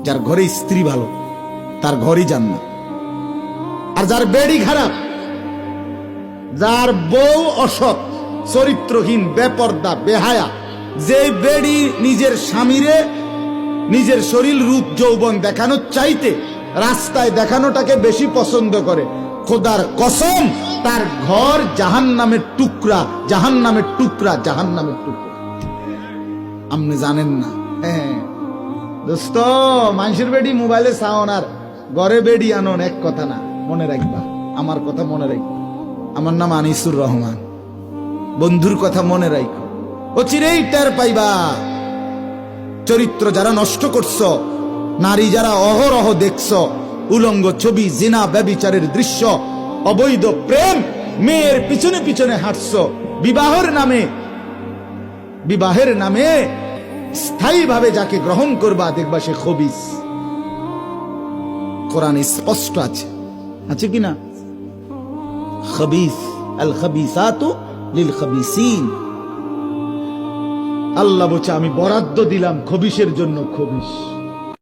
যার ঘরে স্ত্রী ভালো তার ঘরই জান্নাত। আর যার বেড়ি খারাপ, যার বউ অসৎ, চরিত্রহীন, বেপর্দা, বেহায়া, যে বেড়ি নিজের স্বামীরে নিজের শরীর রূপ যৌবন দেখানোর চাইতে রাস্তায় দেখানোটাকে বেশি পছন্দ করে, খোদার কসম তার ঘর জাহান্নামের টুকরা, জাহান্নামের টুকরা, জাহান্নামের টুকরা। আপনি জানেন না? হ্যাঁ দোস্ত, মানুষের বেডি মোবাইলে চাওন আর ঘরে বেডি আনন এক কথা না। মনে রাখবা, আমার কথা মনে রাখবা। আমার নাম আনিসুর রহমান। বন্ধুর কথা মনে রাখো, ও চিরেই টের পাইবা। চরিত্র যারা নষ্ট করছ, নারী যারা অহরহ দেখছ, উলঙ্গ ছবি, জিনা, ব্যভিচারের দৃশ্য, অবৈধ প্রেম, মেয়ের পিছনে পিছনে হাঁটছ, বিবাহের নামে স্থায়ীভাবে যাকে গ্রহণ করবা দেখবা সে খবিস। কোরআনে স্পষ্ট আছে, আছে কিনা? খবিস, আল খবিসাতু লিল খবিসিন। আল্লাহ বলছে আমি বরাদ্দ দিলাম খবিসের জন্য খবিস।